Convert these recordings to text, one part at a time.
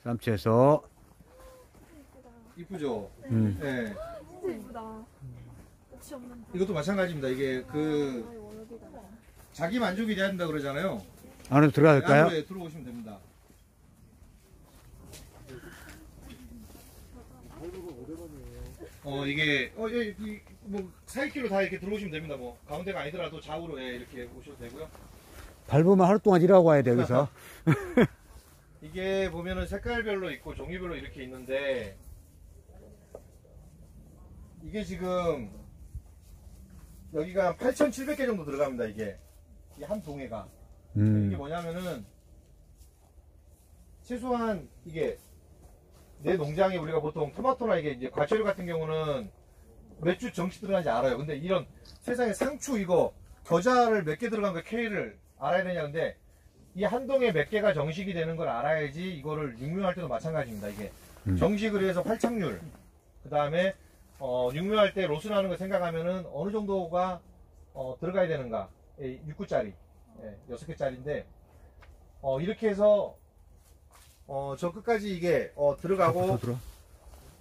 쌈채소. 이쁘죠? 네. 진짜 예쁘다. 끝이 없는. 이것도 마찬가지입니다. 이게 자기 만족이 돼야 된다 그러잖아요. 안으로 들어갈까요? 안으로 들어오시면 됩니다. 이게 뭐 4km 다 이렇게 들어오시면 됩니다. 뭐 가운데가 아니더라도 좌우로 이렇게 오셔도 되고요. 밟으면 하루 동안 일하고 와야 돼 여기서. 이게 보면은 색깔별로 있고 종류별로 이렇게 있는데 이게 지금 여기가 8,700개 정도 들어갑니다. 이게 이 한 동해가. 이게 뭐냐면은 최소한 이게 내 농장에 우리가 보통 토마토나 이게 과채류 같은 경우는 몇 주 정식 들어가는지 알아요. 근데 이런 세상에 상추 이거 겨자를 몇 개 들어간 거 K를 알아야 되냐. 근데 이 한 동에 몇 개가 정식이 되는 걸 알아야지 이거를 육묘할 때도 마찬가지입니다. 이게 정식을 해서 활착률, 그 다음에 육묘할 때 로스 나는 거 생각하면은 어느 정도가 들어가야 되는가. 6구짜리 6개짜리인데 이렇게 해서 저 끝까지 이게 들어가고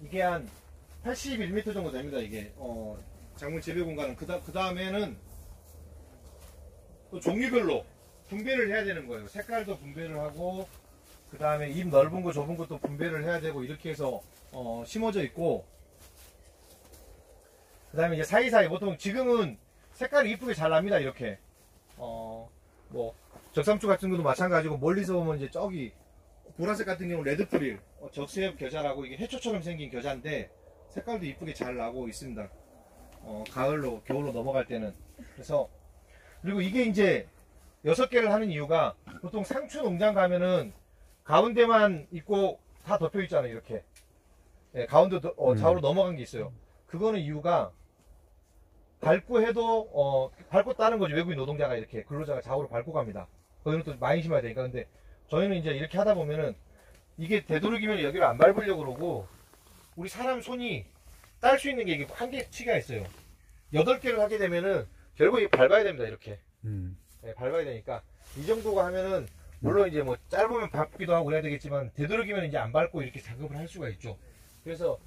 이게 한 81m 정도 됩니다. 이게 작물 재배 공간은 그 다음에는 또 종류별로 분배를 해야 되는 거예요. 색깔도 분배를 하고 그 다음에 잎 넓은 거 좁은 것도 분배를 해야 되고 이렇게 해서 심어져 있고 그 다음에 이제 사이사이 보통 지금은 색깔이 이쁘게 잘 납니다. 이렇게 뭐 적삼추 같은 것도 마찬가지고 멀리서 보면 이제 저기 보라색 같은 경우는 레드프릴 적수엽 겨자라고 이게 해초처럼 생긴 겨자인데 색깔도 이쁘게 잘 나고 있습니다. 가을로 겨울로 넘어갈 때는. 그래서 그리고 이게 이제 6개를 하는 이유가 보통 상추 농장 가면은 가운데만 있고 다 덮여 있잖아요. 이렇게 가운데 좌우로 넘어간 게 있어요. 그거는 이유가 밟고 해도 밟고 따는 거죠. 외국인 노동자가 이렇게 근로자가 좌우로 밟고 갑니다. 거기는 또 많이 심어야 되니까. 근데 저희는 이제 이렇게 하다 보면은 이게 되도록이면 여기를 안 밟으려고 그러고 우리 사람 손이 딸 수 있는 게 이게 한계치가 있어요. 8개를 하게 되면은 결국 이게 밟아야 됩니다. 이렇게 밟아야 되니까 이 정도가 하면은 물론 이제 뭐 짧으면 밟기도 하고 그래야 되겠지만 되도록이면 이제 안 밟고 이렇게 작업을 할 수가 있죠. 그래서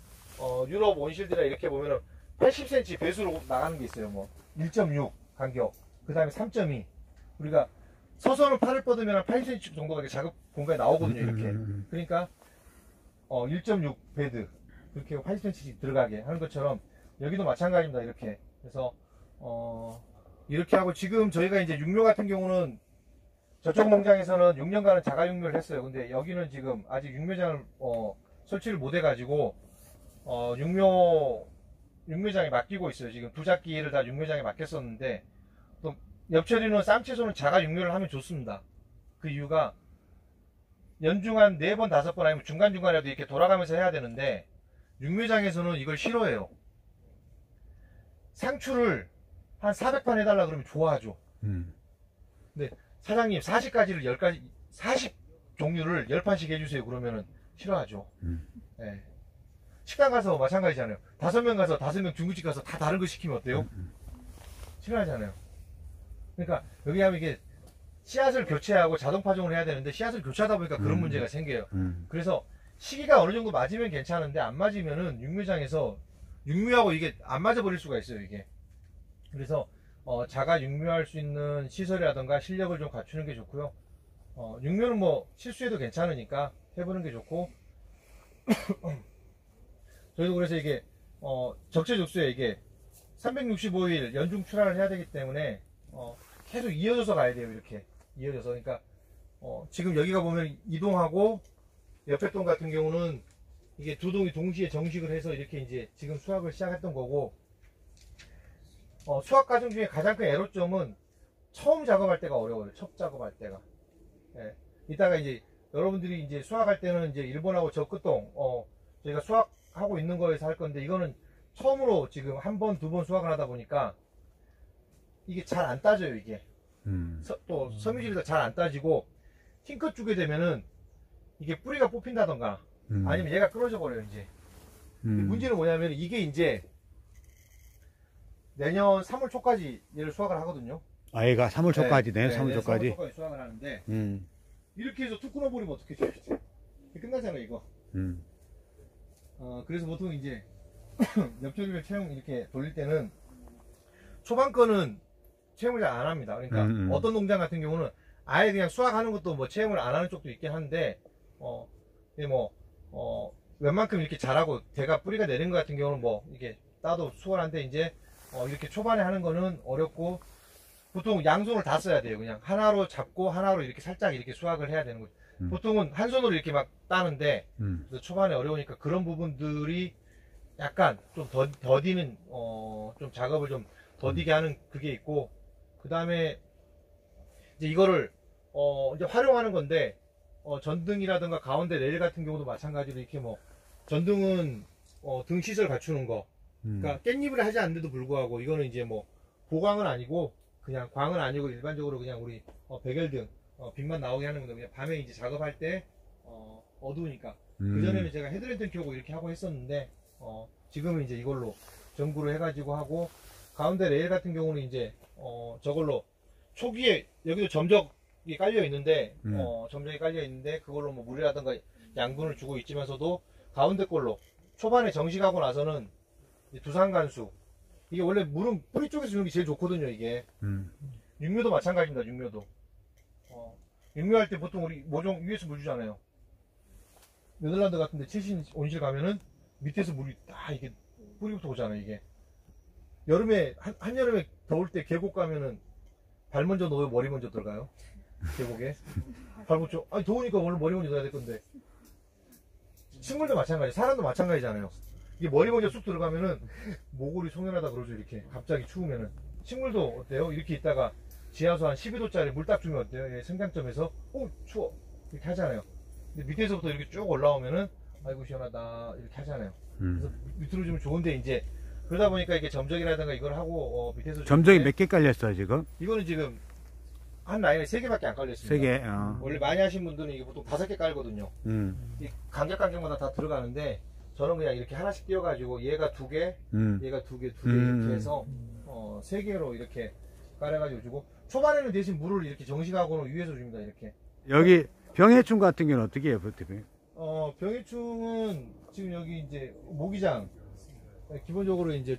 유럽 온실들이나 이렇게 보면은 80cm 배수로 나가는 게 있어요. 뭐 1.6 간격, 그 다음에 3.2. 우리가 서서는 팔을 뻗으면 한 80cm 정도가 작업 공간에 나오거든요. 이렇게. 그러니까 1.6 베드 이렇게 80cm 들어가게 하는 것처럼 여기도 마찬가지입니다. 이렇게. 그래서 이렇게 하고 지금 저희가 이제 육묘 같은 경우는 저쪽 농장에서는 6년간은 자가 육묘를 했어요. 근데 여기는 지금 아직 육묘장을 설치를 못 해가지고 육묘장에 맡기고 있어요. 지금 2작기를 다 육묘장에 맡겼었는데 또 엽채리는 쌈채소는 자가 육묘를 하면 좋습니다. 그 이유가 연중 한 4번 5번 아니면 중간중간에도 이렇게 돌아가면서 해야 되는데 육묘장에서는 이걸 싫어해요. 상추를 한 400판 해달라 그러면 좋아하죠. 근데 사장님 40가지를 10가지 40 종류를 10판씩 해주세요 그러면은 싫어하죠. 네. 식당 가서 마찬가지잖아요. 5명 가서 5명 중국집 가서 다 다른 거 시키면 어때요? 싫어하잖아요. 그러니까 여기 하면 이게 씨앗을 교체하고 자동 파종을 해야 되는데 씨앗을 교체하다 보니까 그런 문제가 생겨요. 그래서 시기가 어느 정도 맞으면 괜찮은데 안 맞으면은 육묘장에서 육묘하고 이게 안 맞아 버릴 수가 있어요. 이게. 그래서 자가 육묘할 수 있는 시설이라던가 실력을 좀 갖추는 게 좋고요. 육묘는 뭐 실수해도 괜찮으니까 해보는 게 좋고 저희도 그래서 이게 적재적소에 이게 365일 연중 출하를 해야 되기 때문에 계속 이어져서 가야 돼요. 이렇게 이어져서. 그러니까 지금 여기가 보면 이동하고 옆에 동 같은 경우는 이게 두 동이 동시에 정식을 해서 이렇게 이제 지금 수확을 시작했던 거고 수확 과정 중에 가장 큰 애로점은 처음 작업할 때가 어려워요. 첫 작업할 때가. 예. 이따가 이제 여러분들이 이제 수확할 때는 이제 일본하고 저 끝동 저희가 수확하고 있는 거에서 할 건데 이거는 처음으로 지금 한 번, 2번 수확을 하다 보니까 이게 잘 안 따져요. 이게 또 섬유질도 잘 안 따지고 킹컷 주게 되면은 이게 뿌리가 뽑힌다던가 아니면 얘가 끊어져 버려요. 이제 문제는 뭐냐면 이게 이제 내년 3월 초까지 얘를 수확을 하거든요. 아, 얘가 3월 초까지, 네, 내년 3월 초까지. 3월 초까지 수확을 하는데 음. 이렇게 해서 툭 끊어버리면 어떻게 되죠? 끝나잖아 이거. 그래서 보통 이제 엽초리를 채용 이렇게 돌릴 때는 초반 거는 채용을 잘 안 합니다. 그러니까 어떤 농장 같은 경우는 아예 그냥 수확하는 것도 뭐 채용을 안 하는 쪽도 있긴 한데 이게 웬만큼 이렇게 잘하고 대가 뿌리가 내린 것 같은 경우는 뭐 이게 따도 수월한데 이제 이렇게 초반에 하는 거는 어렵고 보통 양손을 다 써야 돼요. 그냥 하나로 잡고 하나로 이렇게 살짝 이렇게 수확을 해야 되는 거죠. 보통은 한 손으로 이렇게 막 따는데 그래서 초반에 어려우니까 그런 부분들이 약간 좀 더디는 좀 작업을 좀 더디게 하는 그게 있고, 그 다음에 이제 이거를 이제 활용하는 건데 전등이라든가 가운데 레일 같은 경우도 마찬가지로 이렇게 뭐 전등은 등 시설 갖추는 거, 그러니까 깻잎을 하지 않는데도 불구하고 이거는 이제 뭐 보광은 아니고 그냥 광은 아니고 일반적으로 그냥 우리 백열등 빛만 나오게 하는 건데, 그냥 밤에 이제 작업할 때 어두우니까 그전에는 제가 헤드랜턴 켜고 이렇게 하고 했었는데 지금은 이제 이걸로 전구를 해가지고 하고, 가운데 레일 같은 경우는 이제 저걸로 초기에 여기도 점적이 깔려 있는데 점적이 깔려 있는데 그걸로 뭐 물이라든가 양분을 주고 있지만서도 가운데 걸로 초반에 정식하고 나서는 두산간수, 이게 원래 물은 뿌리 쪽에서 주는 게 제일 좋거든요. 이게 육묘도 마찬가지입니다. 육묘도 육묘할 때 보통 우리 모종 위에서 물 주잖아요. 네덜란드 같은데 최신 온실 가면은 밑에서 물이 딱 이게 뿌리부터 오잖아요. 이게 여름에 한여름에 더울 때 계곡 가면은 발 먼저 넣어요, 머리 먼저 들어가요? 계곡에 발 먼저, 아니 더우니까 오늘 머리 먼저 넣어야 될 건데. 식물도 마찬가지, 사람도 마찬가지잖아요. 이게 머리 먼저 쑥 들어가면은 모골이 송연하다 그러죠. 이렇게 갑자기 추우면은. 식물도 어때요? 이렇게 있다가 지하수 한 12도짜리 물 딱 주면 어때요? 예, 생장점에서 추워 이렇게 하잖아요. 근데 밑에서부터 이렇게 쭉 올라오면은 아이고 시원하다 이렇게 하잖아요. 그래서 밑으로 주면 좋은데, 이제 그러다 보니까 이게 점적이라든가 이걸 하고 밑에서 점적이 몇 개 깔렸어요 지금? 이거는 지금 한 라인에 3개밖에 안 깔렸습니다. 3개. 원래 많이 하신 분들은 이게 보통 5개 깔거든요. 이 간격마다 다 들어가는데 저는 그냥 이렇게 하나씩 띄워가지고 얘가 2개, 얘가 2개 이렇게 해서 3개로 이렇게 깔아가지고 주고, 초반에는 대신 물을 이렇게 정식하고는 위에서 줍니다. 이렇게. 여기 병해충 같은 경우는 어떻게 해요? 병해충은 지금 여기 이제 모기장 기본적으로 이제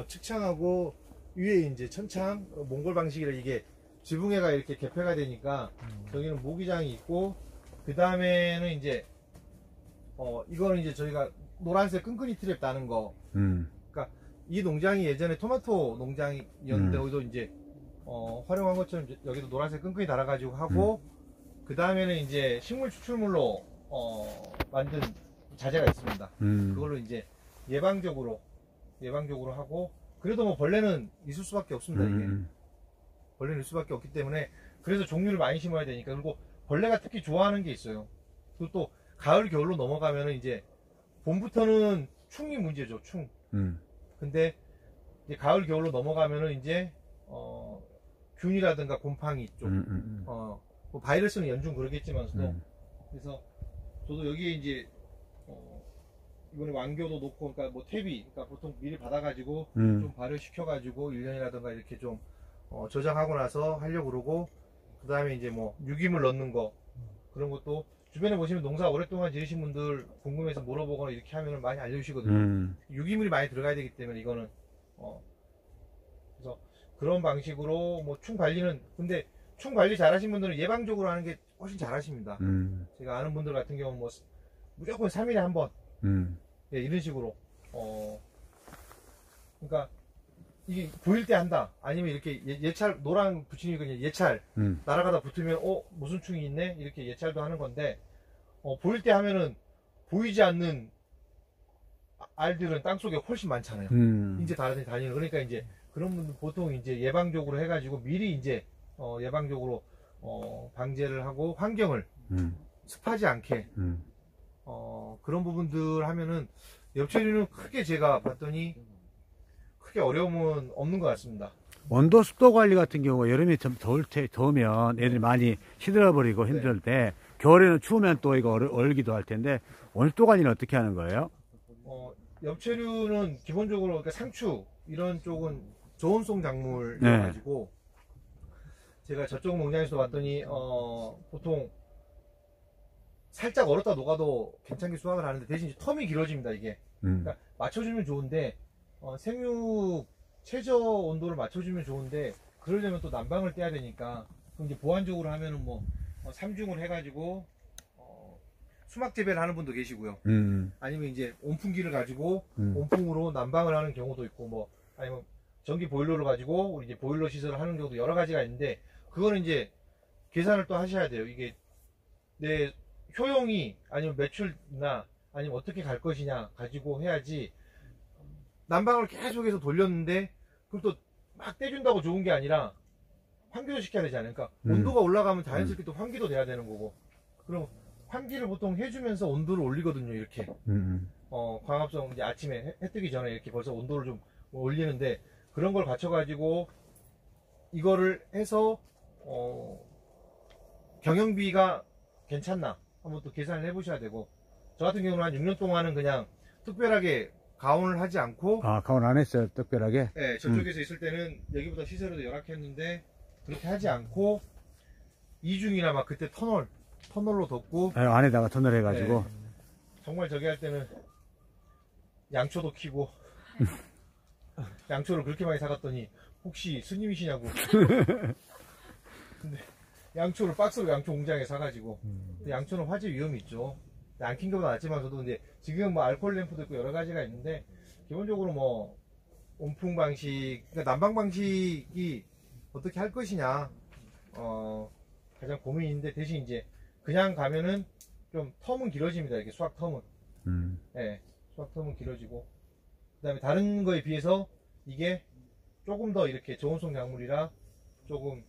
측창하고 위에 이제 천창 몽골 방식이라 이게 지붕해가 이렇게 개폐가 되니까 여기는 모기장이 있고, 그 다음에는 이제 이거는 이제 저희가 노란색 끈끈이 트랩 다는 거. 그러니까 이 농장이 예전에 토마토 농장이었는데 여기도 이제 활용한 것처럼 여기도 노란색 끈끈이 달아가지고 하고, 그 다음에는 이제 식물 추출물로 만든 자재가 있습니다. 그걸로 이제 예방적으로 하고, 그래도 뭐 벌레는 있을 수밖에 없습니다. 이게 벌레는 있을 수밖에 없기 때문에 그래서 종류를 많이 심어야 되니까. 그리고 벌레가 특히 좋아하는 게 있어요. 그리고 또 가을 겨울로 넘어가면은 이제 봄부터는 충이 문제죠. 충. 근데 이제 가을 겨울로 넘어가면은 이제 균이라든가 곰팡이 쪽, 뭐 바이러스는 연중 그러겠지만서도. 그래서 저도 여기에 이제 이번에 왕교도 놓고, 그러니까 뭐 탭이, 그러니까 보통 미리 받아가지고 좀 발효시켜가지고 1년이라든가 이렇게 좀 저장하고 나서 하려고 그러고, 그 다음에 이제 뭐 유기물 넣는 거, 그런 것도 주변에 보시면 농사 오랫동안 지으신 분들 궁금해서 물어보거나 이렇게 하면 많이 알려주시거든요. 유기물이 많이 들어가야 되기 때문에 이거는 그래서 그런 방식으로 뭐 충 관리는, 근데 충 관리 잘하신 분들은 예방적으로 하는 게 훨씬 잘하십니다. 제가 아는 분들 같은 경우는 뭐 무조건 3일에 한 번, 예, 이런 식으로 그러니까 이게 보일 때 한다, 아니면 이렇게 예찰 노랑 붙이는 거 예찰 날아가다 붙으면 무슨 충이 있네 이렇게 예찰도 하는 건데, 보일 때 하면은 보이지 않는 알들은 땅속에 훨씬 많잖아요. 이제 다니는, 그러니까 이제 그런 분들 보통 이제 예방적으로 해가지고 미리 이제 예방적으로 방제를 하고 환경을 습하지 않게 그런 부분들 하면은 엽채류는 크게 제가 봤더니 크게 어려움은 없는 것 같습니다. 온도 습도 관리 같은 경우 여름에 좀 더우면 애들이 많이 시들어버리고 힘들 때, 겨울에는 추우면 또 이거 얼기도 할 텐데 온습도 관리는 어떻게 하는 거예요? 엽채류는 기본적으로 그러니까 상추 이런 쪽은 저온성 작물이어가지고 제가 저쪽 농장에서 봤더니 보통 살짝 얼었다 녹아도 괜찮게 수확을 하는데 대신 이제 텀이 길어집니다 이게. 그러니까 맞춰주면 좋은데 생육 최저 온도를 맞춰주면 좋은데 그러려면 또 난방을 떼야 되니까 그럼 이제 보완적으로 하면은 뭐 3중을 해가지고 수막 재배를 하는 분도 계시고요. 아니면 이제 온풍기를 가지고 온풍으로 난방을 하는 경우도 있고 뭐 아니면 전기 보일러를 가지고 우리 이제 보일러 시설을 하는 경우도 여러 가지가 있는데 그거는 이제 계산을 또 하셔야 돼요. 이게 내 효용이 아니면 매출이나 아니면 어떻게 갈 것이냐 가지고 해야지 난방을 계속해서 돌렸는데 그럼 또 막 떼준다고 좋은 게 아니라 환기도 시켜야 되지 않을까? 온도가 올라가면 자연스럽게 또 환기도 돼야 되는 거고 그럼 환기를 보통 해주면서 온도를 올리거든요 이렇게 광합성 이제 아침에 해 뜨기 전에 이렇게 벌써 온도를 좀 올리는데 그런 걸 갖춰 가지고 이거를 해서 경영비가 괜찮나 한번 또 계산을 해 보셔야 되고 저 같은 경우는 한 6년 동안은 그냥 특별하게 가온을 하지 않고 가온 안 했어요 특별하게? 네 저쪽에서 있을 때는 여기보다 시설도 열악했는데 그렇게 하지 않고 이중이나 막 그때 터널로 덮고 안에다가 터널 해가지고 네, 정말 저기 할 때는 양초도 키고 양초를 그렇게 많이 사갔더니 혹시 스님이시냐고 근데 양초를 박스로 양초 공장에 사가지고 양초는 화재 위험이 있죠. 안 킨 것보다 낫지만서도 이제 지금 뭐 알코올 램프도 있고 여러 가지가 있는데 기본적으로 뭐 온풍 방식, 그러니까 난방 방식이 어떻게 할 것이냐 가장 고민인데 대신 이제 그냥 가면은 좀 텀은 길어집니다. 이렇게 수확 텀은 네, 수확 텀은 길어지고 그다음에 다른 거에 비해서 이게 조금 더 이렇게 저온성 작물이라 조금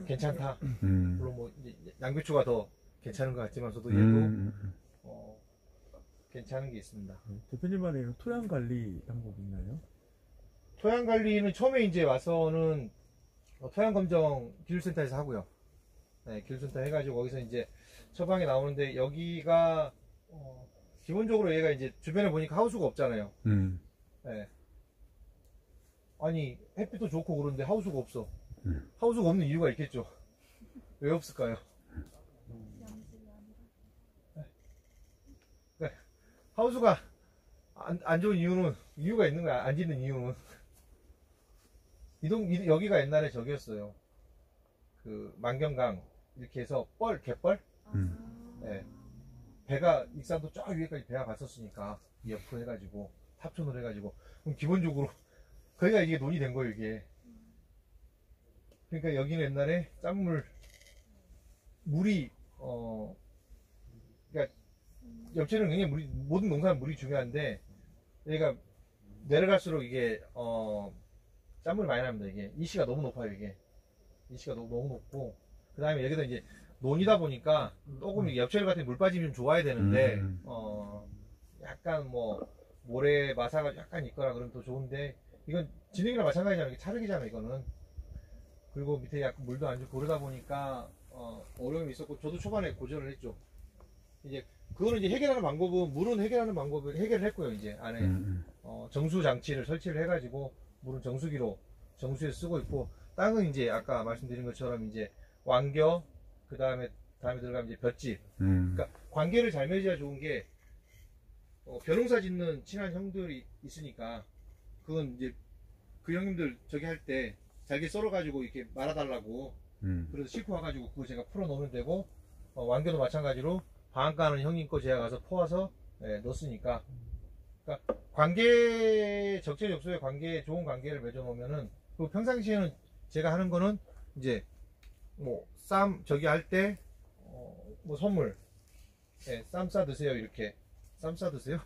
괜찮다. 물론 뭐 이제 양배추가 더 괜찮은 것 같지만서도 얘도 괜찮은 게 있습니다. 대표님만의 토양 관리 방법이 있나요? 토양 관리는 처음에 이제 와서는 토양 검정 기술센터에서 하고요. 네, 기술센터 해가지고 거기서 이제 처방이 나오는데 여기가 기본적으로 얘가 이제 주변에 보니까 하우스가 없잖아요. 네. 아니 햇빛도 좋고 그런데 하우스가 없어. 하우스가 없는 이유가 있겠죠. 왜 없을까요? 네. 하우스가 안 좋은 이유가 있는 거야. 안 짓는 이유는 여기가 옛날에 저기였어요. 그 만경강 이렇게 해서 갯벌 네. 배가 익산도 쫙 위에까지 배가 갔었으니까 옆으로 해가지고 탑촌으로 해가지고 그럼 기본적으로 거기가 이게 논이 거예요 이게. 그러니까 여기는 옛날에 물이 그러니까 옆체는 굉장히 모든 농사는 물이 중요한데 여기가 내려갈수록 이게 짠물이 많이 납니다. 이게 이시가 너무 높아요. 이게 이시가 너무 높고 그 다음에 여기다 이제 논이다 보니까 조금 옆체를 같은 물 빠짐이 좀 좋아야 되는데 약간 뭐 모래 마사가 약간 있거나 그러면 더 좋은데 이건 진흙이랑 마찬가지잖아요. 이게 찰흙이잖아요. 이거는. 그리고 밑에 약간 물도 안 좋고 그러다 보니까 어려움이 있었고 저도 초반에 고전을 했죠. 이제 그거는 이제 해결하는 방법은 물은 해결하는 방법을 해결을 했고요. 이제 안에 정수 장치를 설치를 해가지고 물은 정수에 쓰고 있고 땅은 이제 아까 말씀드린 것처럼 이제 완겨 그 다음에 들어가면 이제 볏짚. 그러니까 관계를 잘 맺어야 좋은 게 벼농사 짓는 친한 형들이 있으니까 그건 이제 그 형님들 저기 할 때 잘게 썰어가지고 이렇게 말아달라고 그래서 싣고 와가지고 그거 제가 풀어놓으면 되고 완겨도 마찬가지로 방앗간은 형님 거 제가 가서 퍼와서 넣었으니까 그러니까 적재적소의 좋은 관계를 맺어놓으면은 그리고 평상시에는 제가 하는 거는 이제 뭐 저기 할 때 뭐 선물 쌈 싸 드세요 이렇게 쌈 싸 드세요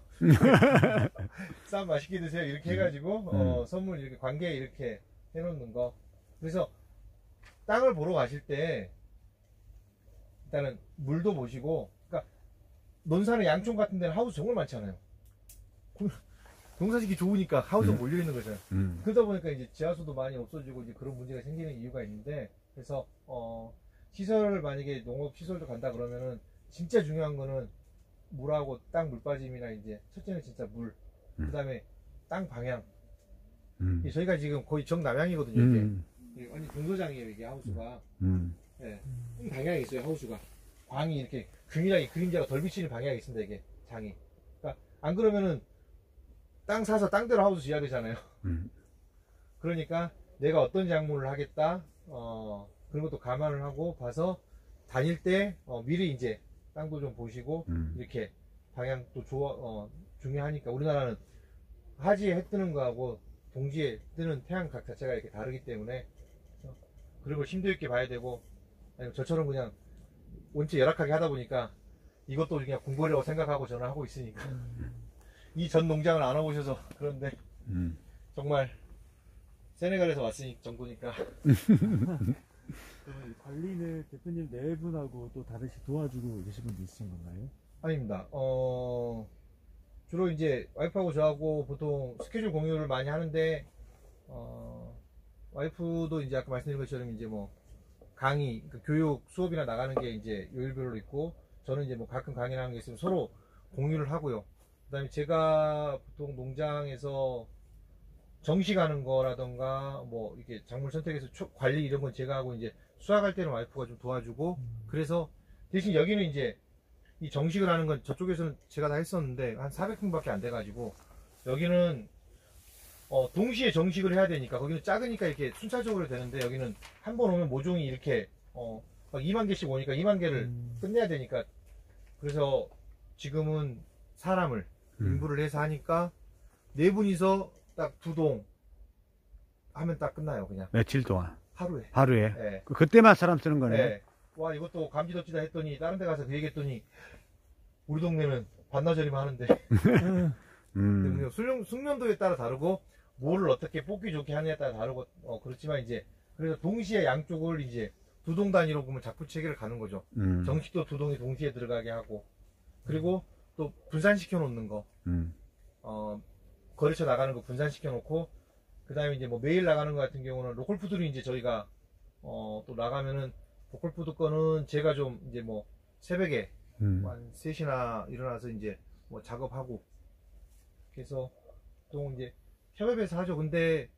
쌈 맛있게 드세요 이렇게 해가지고 선물 이렇게 관계 이렇게 해놓는 거. 그래서 땅을 보러 가실 때 일단은 물도 보시고 그러니까 논산의 양촌 같은 데는 하우스 정말 많잖아요. 농사짓기 좋으니까 하우스가 몰려있는 거잖아요. 그러다 보니까 이제 지하수도 많이 없어지고 이제 그런 문제가 생기는 이유가 있는데 그래서 시설 만약에 농업 시설도 간다 그러면은 진짜 중요한 거는 물하고 땅 물빠짐이나 이제 첫째는 진짜 물 그 다음에 땅 방향. 저희가 지금 거의 정남향이거든요. 이게 완전 동서장이에요. 이게 하우스가. 네. 방향이 있어요. 하우스가. 광이 이렇게 균일하게 그림자가 덜 비치는 방향이 있습니다. 이게 장이. 그러니까 안 그러면은 땅 사서 땅대로 하우스 지어야 되잖아요. 그러니까 내가 어떤 작물을 하겠다, 그런 것도 감안을 하고 봐서 다닐 때 미리 이제 땅도 좀 보시고 이렇게 방향도 중요하니까. 우리나라는 하지에 해 뜨는 거하고 동지에 뜨는 태양각 자체가 이렇게 다르기 때문에 그런 걸 심도 있게 봐야 되고, 아니면 저처럼 그냥 원체 열악하게 하다 보니까 이것도 그냥 공부하려고 생각하고 저는 하고 있으니까 이 전 농장을 안 와보셔서 그런데 정말 세네갈에서 왔으니 정도니까. 그러면 이 관리는 대표님 네 분하고 또 다르게 도와주고 계신 분도 있으신 건가요? 아닙니다. 주로 이제 와이프하고 저하고 보통 스케줄 공유를 많이 하는데, 와이프도 이제 아까 말씀드린 것처럼 이제 뭐 강의, 그러니까 교육 수업이나 나가는 게 이제 요일별로 있고, 저는 이제 뭐 가끔 강의 나가는 게 있으면 서로 공유를 하고요. 그 다음에 제가 보통 농장에서 정식하는 거라던가 뭐 이렇게 작물 선택해서 관리 이런 건 제가 하고, 이제 수확할 때는 와이프가 좀 도와주고, 그래서 대신 여기는 이제 이 정식을 하는 건 저쪽에서는 제가 다 했었는데 한 400평밖에 안 돼가지고, 여기는 동시에 정식을 해야 되니까, 거기는 작으니까 이렇게 순차적으로 되는데 여기는 한 번 오면 모종이 이렇게 막 2만 개씩 오니까 2만 개를 끝내야 되니까, 그래서 지금은 사람을 인부를 해서 하니까 네 분이서 딱 2동 하면 딱 끝나요. 그냥 며칠 동안 하루에. 하루에 그때만 사람 쓰는 거네. 네. 와, 이것도 감지덕지다 했더니 다른 데 가서 그 얘기했더니 우리 동네는 반나절이면 하는데 숙련도에 따라 다르고 뭐를 어떻게 뽑기 좋게 하느냐에 따라 다르고, 그렇지만 이제 그래서 동시에 양쪽을 이제 2동 단위로 보면 작부 체계를 가는 거죠. 정식도 2동이 동시에 들어가게 하고, 그리고 또 분산시켜 놓는 거, 거래처 나가는 거 분산시켜 놓고, 그 다음에 이제 뭐 매일 나가는 거 같은 경우는 로컬푸드를 이제 저희가 또 나가면은 로컬푸드 거는 제가 좀 이제 뭐 새벽에 한 3시나 일어나서 이제 뭐 작업하고, 그래서 또 이제 협업해서 하죠. 근데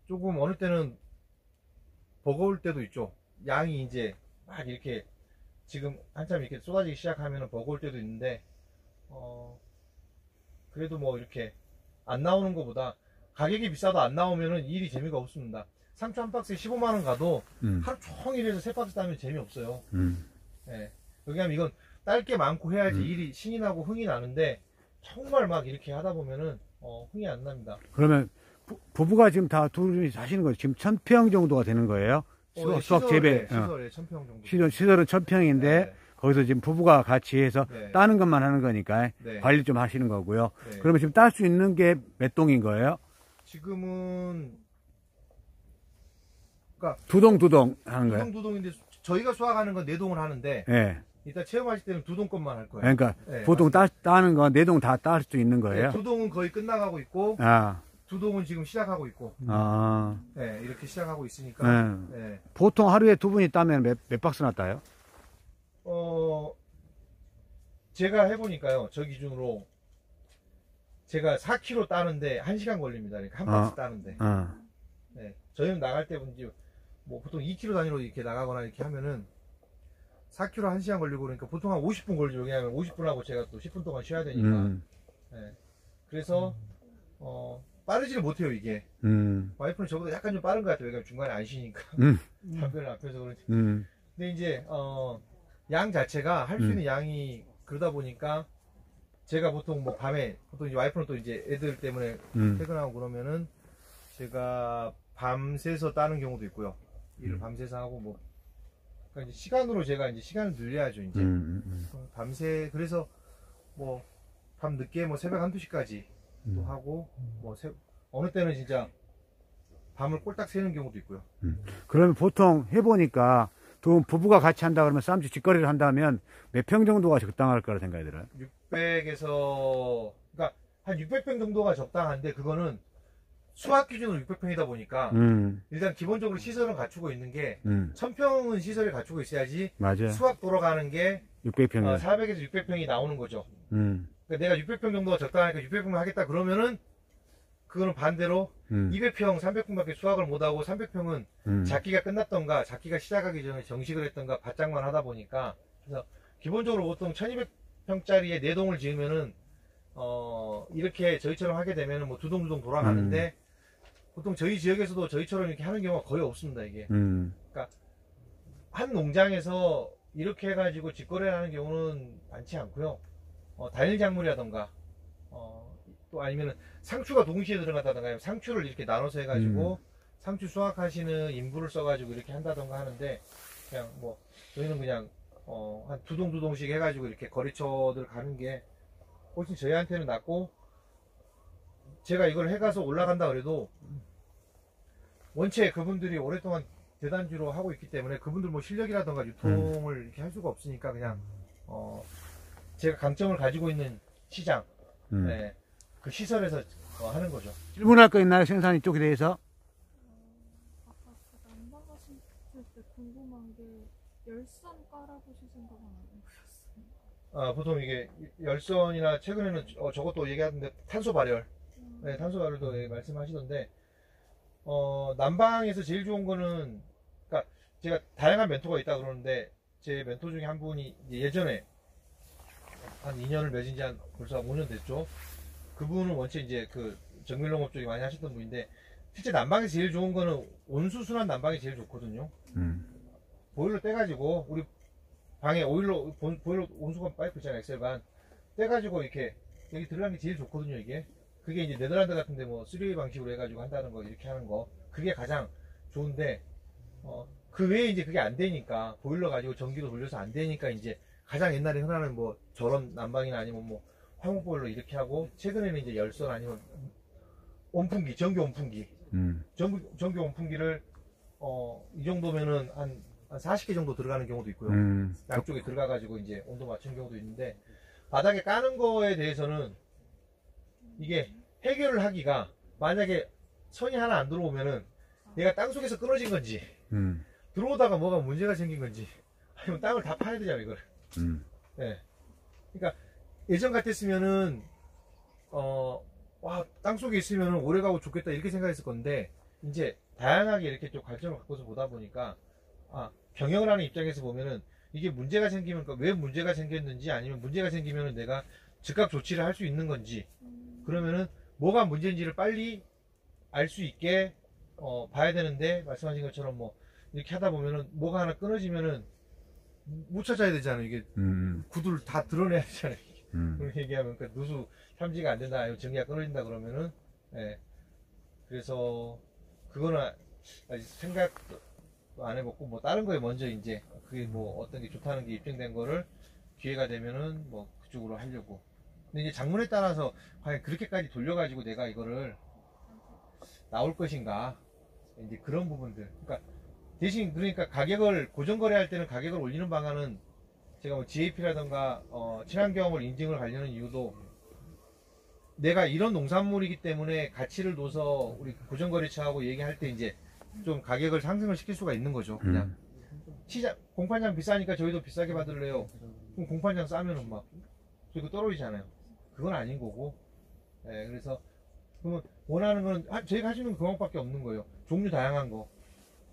조금 어느 때는 버거울 때도 있죠. 양이 이제 막 이렇게 지금 한참 이렇게 쏟아지기 시작하면 버거울 때도 있는데, 그래도 뭐 이렇게 안 나오는 것보다 가격이 비싸도 안 나오면은 일이 재미가 없습니다. 상추 한 박스에 15만원 가도 하루 종일 해서 3박스 따면 재미없어요. 예. 왜냐면 이건 딸 게 많고 해야지 일이 신이 나고 흥이 나는데, 정말 막 이렇게 하다 보면은 흥이 안 납니다. 그러면 부부가 지금 다 둘이 사시는 거죠? 지금 1000평 정도가 되는 거예요? 수확 재배. 시설에 1000평 정도. 시설은 1000평인데 네. 거기서 지금 부부가 같이 해서 네. 따는 것만 하는 거니까 네. 관리 좀 하시는 거고요. 네. 그러면 지금 딸 수 있는 게 몇 동인 거예요? 지금은 2동 하는 거예요? 2동인데 저희가 수확하는 건 4동을 하는데, 예. 이따 체험하실 때는 2동 것만 할 거예요. 그러니까 네, 보통 따는 거 4동 다 딸 수 있는 거예요? 2동은 거의 끝나가고 있고, 아, 2동은 지금 시작하고 있고, 아, 네, 이렇게 시작하고 있으니까. 네. 네. 보통 하루에 두 분이 따면 몇 박스나 따요? 제가 해보니까요, 저 기준으로 제가 4kg 따는데 1시간 걸립니다. 그러니까 한 박스 따는데. 네. 저희는 나갈 때 이제 뭐 보통 2kg 단위로 이렇게 나가거나 이렇게 하면은 4kg 1시간 걸리고, 그러니까 보통 한 50분 걸리죠. 왜냐하면 50분 하고 제가 또 10분 동안 쉬어야 되니까. 네. 그래서 빠르지를 못해요, 이게. 와이프는 저보다 약간 좀 빠른 것 같아요. 왜냐면 중간에 안 쉬니까. 담배를 앞에서 그런지. 근데 이제 양 자체가 할 수 있는 양이 그러다 보니까, 제가 보통 뭐 밤에, 보통 이제 와이프는 또 이제 애들 때문에 퇴근하고 그러면은 제가 밤새서 따는 경우도 있고요. 일을 밤새서 하고 뭐, 그러니까 이제 시간으로 제가 이제 시간을 늘려야죠, 이제. 밤새, 그래서 뭐 밤 늦게 뭐 새벽 1~2시까지 또 하고, 뭐 어느 때는 진짜 밤을 꼴딱 새는 경우도 있고요. 그러면 보통 해보니까 두 부부가 같이 한다 그러면 쌈주 직거래를 한다면 몇 평 정도가 적당할 거라 생각이 들어요? 600에서, 그러니까 한 600평 정도가 적당한데, 그거는 수확 기준으로 600평이다 보니까 일단 기본적으로 시설은 갖추고 있는 게 1000평은 시설을 갖추고 있어야지 맞아요. 수확 돌아가는 게 600평이요. 400에서 600평이 나오는 거죠. 그러니까 내가 600평 정도가 적당하니까 600평만 하겠다 그러면은, 그거는 반대로 200평, 300평밖에 수확을 못하고 300평은 작기가 끝났던가 작기가 시작하기 전에 정식을 했던가 바짝만 하다 보니까 그래서 기본적으로 보통 1200평짜리에 4동을 지으면은 이렇게 저희처럼 하게 되면은 뭐 2동 돌아가는데 보통 저희 지역에서도 저희처럼 이렇게 하는 경우가 거의 없습니다, 이게. 그러니까 한 농장에서 이렇게 해가지고 직거래를 하는 경우는 많지 않고요. 단일 작물이라던가 또 아니면은 상추가 동시에 들어갔다던가 상추를 이렇게 나눠서 해가지고 상추 수확하시는 인부를 써가지고 이렇게 한다던가 하는데 그냥 뭐 저희는 그냥 한 2동씩 해가지고 이렇게 거래처들 가는 게 훨씬 저희한테는 낫고 제가 이걸 해가서 올라간다 그래도 원체 그분들이 오랫동안 대단주로 하고 있기 때문에 그분들 뭐 실력이라던가 유통을 이렇게 할 수가 없으니까 그냥 제가 강점을 가지고 있는 시장 네, 그 시설에서 하는 거죠. 질문할 거 있나요? 생산 이쪽에 대해서? 아까 그 난방하실 때 궁금한 게 열선 깔아보실 생각은 안 해보셨어요? 보통 이게 열선이나 최근에는 저것도 얘기하던데 탄소 발열, 네, 탄소 발열도 말씀하시던데 난방에서 제일 좋은 거는 그러니까 제가 다양한 멘토가 있다 그러는데 제 멘토 중에 한 분이 예전에 한 2년을 맺은 지 한 벌써 5년 됐죠. 그분은 원체 이제 그 정밀농업 쪽에 많이 하셨던 분인데 실제 난방에서 제일 좋은 거는 온수순환 난방이 제일 좋거든요. 보일러 떼가지고 우리 방에 보일러 온수건 파이프 있잖아요. 엑셀반 떼가지고 이렇게 여기 들어가는 게 제일 좋거든요. 이게 그게 이제 네덜란드 같은데 뭐 3웨이 방식으로 해가지고 한다는 거 이렇게 하는 거 그게 가장 좋은데 그 외에 이제 그게 안 되니까 보일러 가지고 전기로 돌려서 안 되니까 이제 가장 옛날에 흔하는 뭐 저런 난방이나 아니면 뭐 화목 보일러 이렇게 하고 최근에는 이제 열선 아니면 온풍기 전기 온풍기 전기 온풍기를 이 정도면은 한 40개 정도 들어가는 경우도 있고요. 양쪽에 들어가 가지고 이제 온도 맞춘 경우도 있는데 바닥에 까는 거에 대해서는 이게 해결을 하기가 만약에 선이 하나 안 들어오면은 얘가 땅속에서 끊어진 건지 들어오다가 뭐가 문제가 생긴 건지 아니면 땅을 다 파야 되잖아요 이걸. 네. 그러니까 예전 같았으면은 와 땅속에 있으면은 오래 가고 좋겠다 이렇게 생각했을 건데 이제 다양하게 이렇게 좀 관점을 갖고서 보다 보니까 경영을 하는 입장에서 보면은 이게 문제가 생기면 왜 문제가 생겼는지 아니면 문제가 생기면은 내가 즉각 조치를 할 수 있는 건지 그러면은 뭐가 문제인지를 빨리 알 수 있게 봐야 되는데 말씀하신 것처럼 뭐 이렇게 하다 보면은 뭐가 하나 끊어지면은 못 찾아야 되잖아요. 이게 구두를 다 드러내야 되잖아요. 그렇게 얘기하면 그 누수 탐지가 안 된다, 아니면 전기가 끊어진다 그러면은 예. 그래서 그거는 아직 생각도 안 해봤고 뭐 다른 거에 먼저 이제 그게 뭐 어떤 게 좋다는 게 입증된 거를 기회가 되면은 뭐 그쪽으로 하려고. 근데 이제 장문에 따라서 과연 그렇게까지 돌려가지고 내가 이거를 나올 것인가 이제 그런 부분들. 그러니까 대신 그러니까 가격을 고정거래할 때는 가격을 올리는 방안은 제가 뭐 GAP라던가 친환경을 인증을 하려는 이유도 내가 이런 농산물이기 때문에 가치를 둬서 우리 고정거래처하고 얘기할 때 이제 좀 가격을 상승을 시킬 수가 있는 거죠. 그냥 시장 공판장 비싸니까 저희도 비싸게 받을래요. 그럼 공판장 싸면은 막 저희도 떨어지잖아요. 그건 아닌 거고. 네, 그래서 그러면 원하는 건 저희가 할 수 있는 건 그것밖에 없는 거예요. 종류 다양한 거,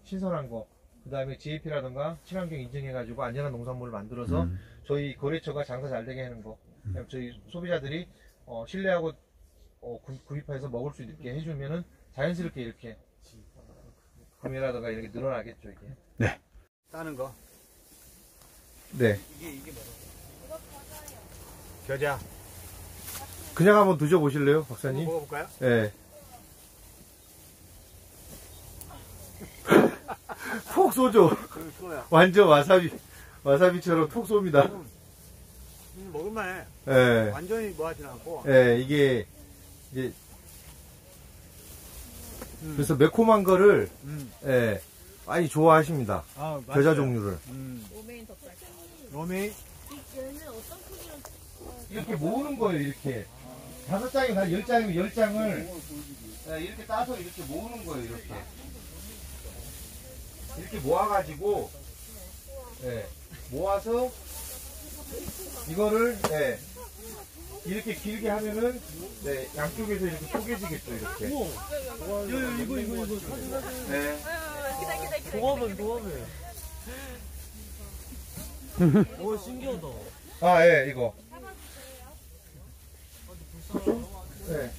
신선한 거, 그 다음에 GAP라던가 친환경 인증해가지고 안전한 농산물을 만들어서 저희 거래처가 장사 잘 되게 하는 거, 그다음에 저희 소비자들이 신뢰하고 구입해서 먹을 수 있게 해주면은 자연스럽게 이렇게 구매라던가 이렇게 늘어나겠죠 이게. 네. 따는 거. 네. 이게 뭐라고? 겨자. 그냥 한번 드셔보실래요, 박사님? 먹어볼까요? 네. 푹 쏘죠. 완전 와사비처럼 푹 쏩니다. 먹을만해. 네. 완전히 뭐 하진 않고. 네, 이게 이제 그래서 매콤한 거를 예, 많이 좋아하십니다. 겨자 종류를. 로메인 덕살. 로메인? 얘는 어떤 크기로? 이렇게 모으는 거예요, 이렇게. 5장이면 10장이면 10장을 이렇게 따서 이렇게 모으는 거예요, 이렇게. 이렇게 모아가지고, 예, 모아서, 이거를, 예, 이렇게 길게 하면은, 네, 양쪽에서 이렇게 쪼개지겠죠, 이렇게. 이거. 네. 도마뱀. 오, 신기하다. 아, 예, 이거. 네.